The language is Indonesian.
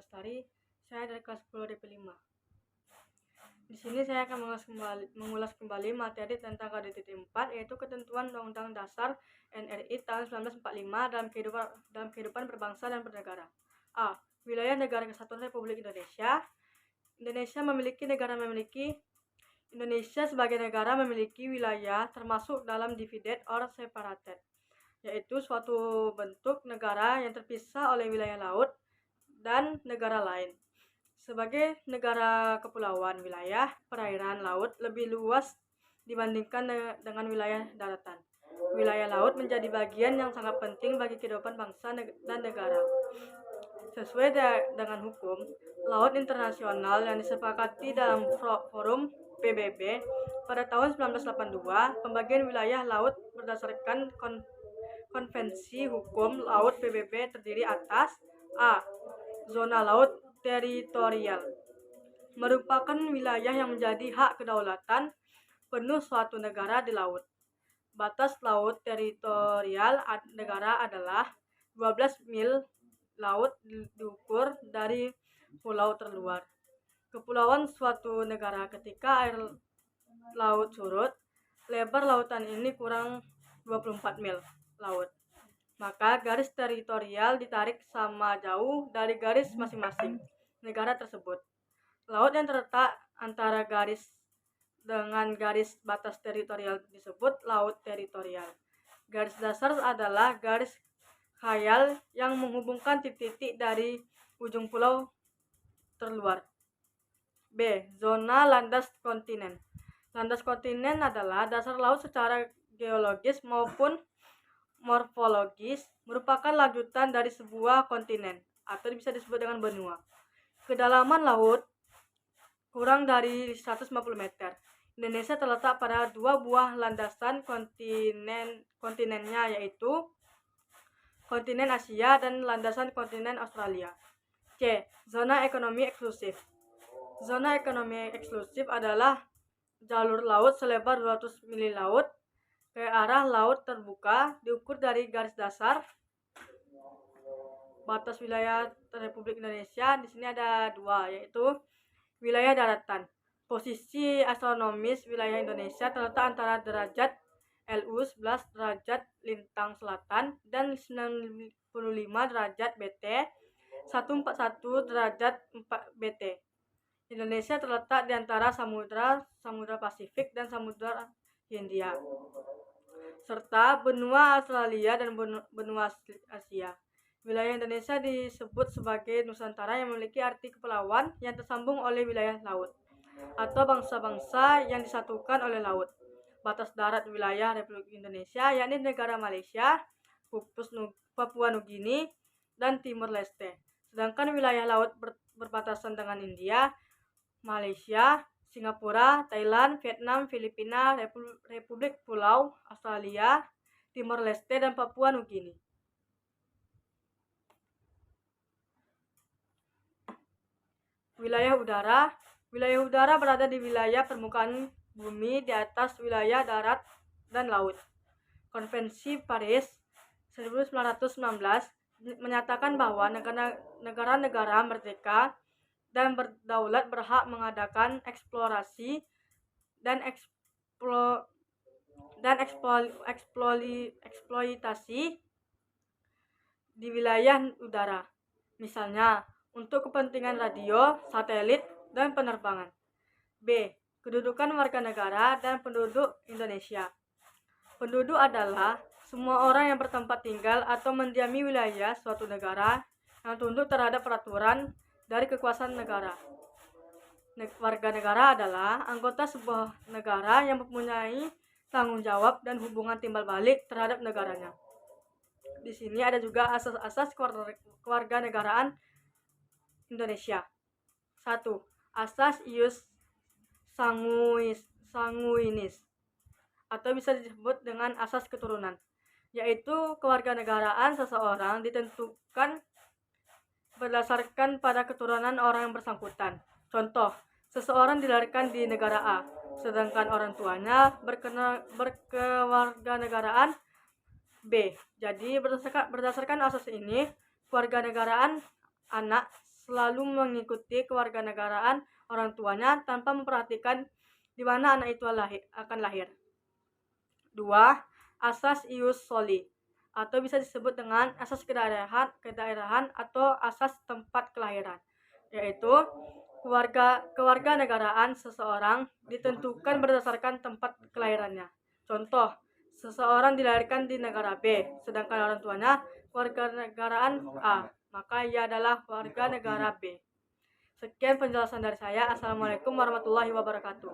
Lestari. Saya dari kelas 10 DP5. Di sini saya akan mengulas kembali materi tentang KD.4, yaitu ketentuan Undang-Undang Dasar NRI tahun 1945 dalam kehidupan berbangsa dan bernegara. A. Wilayah Negara Kesatuan Republik Indonesia. Indonesia sebagai negara memiliki wilayah termasuk dalam divided or separated, yaitu suatu bentuk negara yang terpisah oleh wilayah laut dan negara lain. Sebagai negara kepulauan, wilayah perairan laut lebih luas dibandingkan dengan wilayah daratan. Wilayah laut menjadi bagian yang sangat penting bagi kehidupan bangsa dan negara. Sesuai dengan hukum laut internasional yang disepakati dalam forum PBB pada tahun 1982, pembagian wilayah laut berdasarkan Konvensi Hukum Laut PBB terdiri atas A. Zona laut teritorial, merupakan wilayah yang menjadi hak kedaulatan penuh suatu negara di laut. Batas laut teritorial negara adalah 12 mil laut diukur dari pulau terluar. Kepulauan suatu negara ketika air laut surut, lebar lautan ini kurang 24 mil laut. Maka garis teritorial ditarik sama jauh dari garis masing-masing negara tersebut. Laut yang terletak antara garis dengan garis batas teritorial disebut laut teritorial. Garis dasar adalah garis khayal yang menghubungkan titik-titik dari ujung pulau terluar. B. Zona landas kontinen. Landas kontinen adalah dasar laut secara geologis maupun morfologis, merupakan lanjutan dari sebuah kontinen atau bisa disebut dengan benua. Kedalaman laut kurang dari 150 meter. Indonesia terletak pada dua buah landasan kontinennya, yaitu kontinen Asia dan landasan kontinen Australia. C. Zona ekonomi eksklusif. Zona ekonomi eksklusif adalah jalur laut selebar 200 mil laut ke arah laut terbuka, diukur dari garis dasar batas wilayah Republik Indonesia. Di sini ada dua, yaitu wilayah daratan. Posisi astronomis wilayah Indonesia terletak antara derajat LU 11 derajat lintang selatan dan 95 derajat BT 141 derajat 4 BT. Indonesia terletak di antara Samudra Pasifik dan Samudra Hindia, serta benua Australia dan benua Asia. Wilayah Indonesia disebut sebagai Nusantara yang memiliki arti kepulauan yang tersambung oleh wilayah laut, atau bangsa-bangsa yang disatukan oleh laut. Batas darat wilayah Republik Indonesia yakni negara Malaysia, Papua Nugini, dan Timor Leste. Sedangkan wilayah laut berbatasan dengan India, Malaysia, Singapura, Thailand, Vietnam, Filipina, Republik Pulau Australia, Timor Leste, dan Papua Nugini. Wilayah udara. Wilayah udara berada di wilayah permukaan bumi di atas wilayah darat dan laut. Konvensi Paris 1919 menyatakan bahwa negara-negara merdeka dan berdaulat berhak mengadakan eksplorasi dan eksploitasi di wilayah udara, misalnya untuk kepentingan radio, satelit, dan penerbangan. B. Kedudukan warga negara dan penduduk Indonesia. Penduduk adalah semua orang yang bertempat tinggal atau mendiami wilayah suatu negara yang tunduk terhadap peraturan dari kekuasaan negara. Warga negara adalah anggota sebuah negara yang mempunyai tanggung jawab dan hubungan timbal balik terhadap negaranya. Di sini ada juga asas-asas kewarganegaraan Indonesia. 1. Asas ius sanguinis atau bisa disebut dengan asas keturunan, yaitu kewarganegaraan seseorang ditentukan berdasarkan pada keturunan orang yang bersangkutan. Contoh, seseorang dilahirkan di negara A, sedangkan orang tuanya berkewarganegaraan B. Jadi berdasarkan asas ini, kewarganegaraan anak selalu mengikuti kewarganegaraan orang tuanya tanpa memperhatikan di mana anak itu akan lahir. 2. Asas ius soli atau bisa disebut dengan asas kedaerahan atau asas tempat kelahiran, yaitu kewarganegaraan seseorang ditentukan berdasarkan tempat kelahirannya. Contoh, seseorang dilahirkan di negara B, sedangkan orang tuanya warganegaraan A, maka ia adalah warga negara B. Sekian penjelasan dari saya. Assalamualaikum warahmatullahi wabarakatuh.